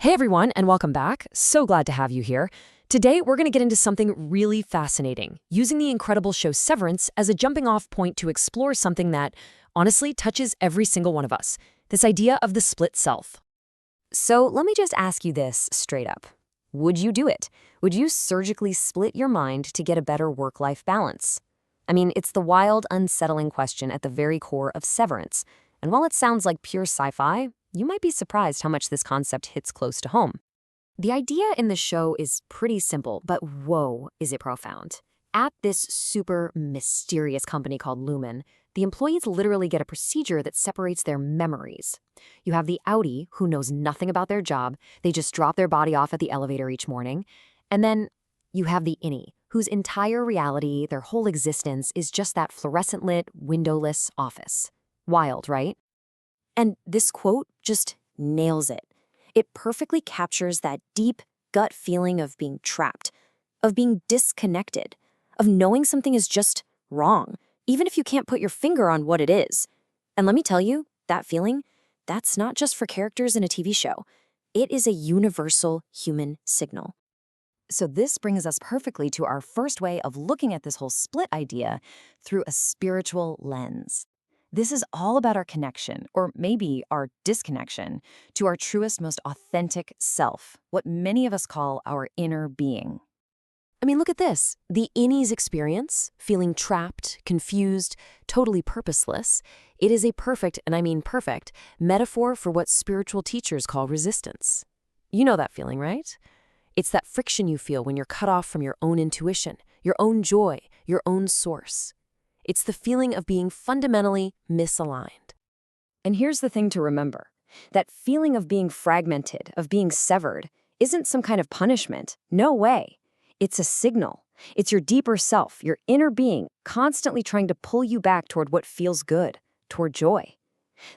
Hey everyone, and welcome back. So glad to have you here. Today, we're going to get into something really fascinating, using the incredible show Severance as a jumping-off point to explore something that, honestly, touches every single one of us, this idea of the split self. So let me just ask you this straight up. Would you do it? Would you surgically split your mind to get a better work-life balance? I mean, it's the wild, unsettling question at the very core of Severance. And while it sounds like pure sci-fi, you might be surprised how much this concept hits close to home. The idea in the show is pretty simple, but whoa, is it profound. At this super mysterious company called Lumen, the employees literally get a procedure that separates their memories. You have the Outie, who knows nothing about their job, they just drop their body off at the elevator each morning. And then you have the Innie, whose entire reality, their whole existence, is just that fluorescent-lit, windowless office. Wild, right? And this quote just nails it. It perfectly captures that deep gut feeling of being trapped, of being disconnected, of knowing something is just wrong, even if you can't put your finger on what it is. And let me tell you, that feeling, that's not just for characters in a TV show. It is a universal human signal. So this brings us perfectly to our first way of looking at this whole split idea through a spiritual lens. This is all about our connection, or maybe our disconnection, to our truest, most authentic self, what many of us call our inner being. I mean, look at this. The Innie's experience, feeling trapped, confused, totally purposeless, it is a perfect, and I mean perfect, metaphor for what spiritual teachers call resistance. You know that feeling, right? It's that friction you feel when you're cut off from your own intuition, your own joy, your own source. It's the feeling of being fundamentally misaligned. And here's the thing to remember. That feeling of being fragmented, of being severed, isn't some kind of punishment. No way. It's a signal. It's your deeper self, your inner being, constantly trying to pull you back toward what feels good, toward joy.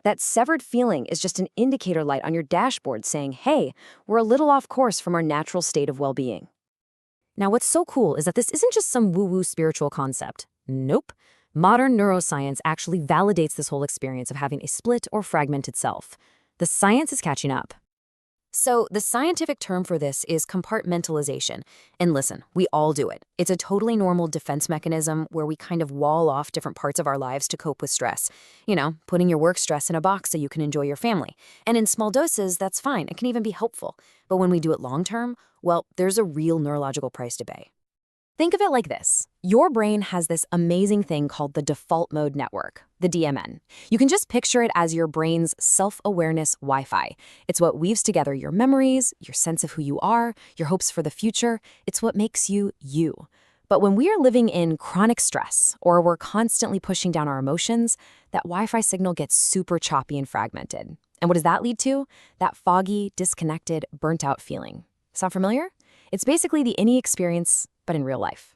That severed feeling is just an indicator light on your dashboard saying, hey, we're a little off course from our natural state of well-being. Now, what's so cool is that this isn't just some woo-woo spiritual concept. Nope. Modern neuroscience actually validates this whole experience of having a split or fragmented self. The science is catching up. So the scientific term for this is compartmentalization. And listen, we all do it. It's a totally normal defense mechanism where we kind of wall off different parts of our lives to cope with stress. You know, putting your work stress in a box so you can enjoy your family. And in small doses, that's fine. It can even be helpful. But when we do it long term, well, there's a real neurological price to pay. Think of it like this. Your brain has this amazing thing called the default mode network, the DMN. You can just picture it as your brain's self-awareness Wi-Fi. It's what weaves together your memories, your sense of who you are, your hopes for the future. It's what makes you, you. But when we are living in chronic stress, or we're constantly pushing down our emotions, that Wi-Fi signal gets super choppy and fragmented. And what does that lead to? That foggy, disconnected, burnt-out feeling. Sound familiar? It's basically the Innie experience, but in real life.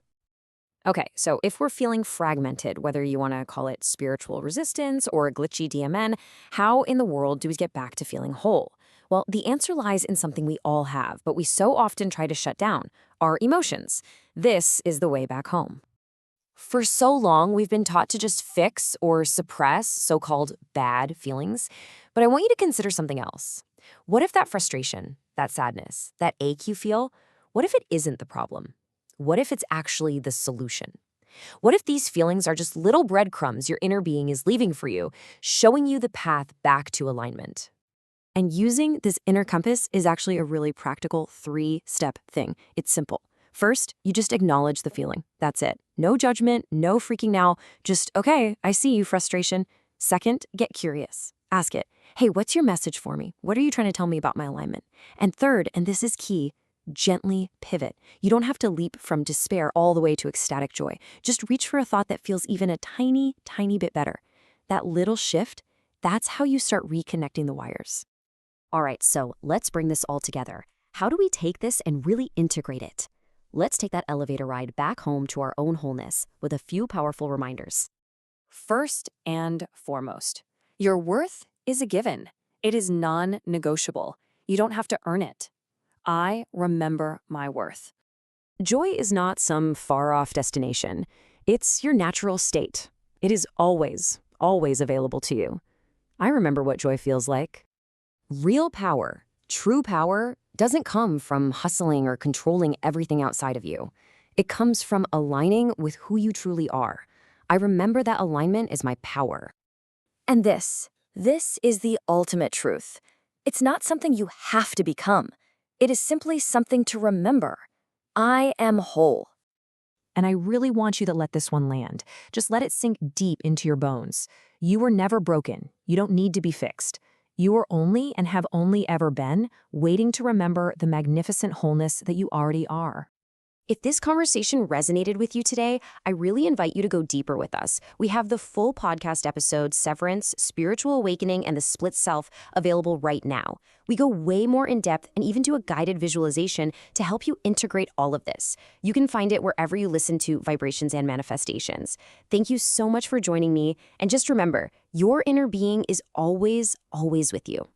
Okay, so if we're feeling fragmented, whether you want to call it spiritual resistance or a glitchy DMN, how in the world do we get back to feeling whole? Well, the answer lies in something we all have, but we so often try to shut down, our emotions. This is the way back home. For so long, we've been taught to just fix or suppress so-called bad feelings, but I want you to consider something else. What if that frustration, that sadness, that ache you feel, what if it isn't the problem? What if it's actually the solution? What if these feelings are just little breadcrumbs your inner being is leaving for you, showing you the path back to alignment? And using this inner compass is actually a really practical 3-step thing. It's simple. First, you just acknowledge the feeling. That's it. No judgment, no freaking out. Just, okay, I see you, frustration. Second, get curious. Ask it, hey, what's your message for me? What are you trying to tell me about my alignment? And third, and this is key, gently pivot. You don't have to leap from despair all the way to ecstatic joy. Just reach for a thought that feels even a tiny, tiny bit better. That little shift, that's how you start reconnecting the wires. All right, so let's bring this all together. How do we take this and really integrate it? Let's take that elevator ride back home to our own wholeness with a few powerful reminders. First and foremost, your worth is a given. It is non-negotiable. You don't have to earn it. I remember my worth. Joy is not some far-off destination. It's your natural state. It is always, always available to you. I remember what joy feels like. Real power, true power, doesn't come from hustling or controlling everything outside of you. It comes from aligning with who you truly are. I remember that alignment is my power. And this is the ultimate truth. It's not something you have to become. It is simply something to remember. I am whole. And I really want you to let this one land. Just let it sink deep into your bones. You were never broken. You don't need to be fixed. You are only and have only ever been waiting to remember the magnificent wholeness that you already are. If this conversation resonated with you today, I really invite you to go deeper with us. We have the full podcast episode, Severance, Spiritual Awakening, and the Split Self available right now. We go way more in depth and even do a guided visualization to help you integrate all of this. You can find it wherever you listen to Vibrations and Manifestations. Thank you so much for joining me. And just remember, your inner being is always, always with you.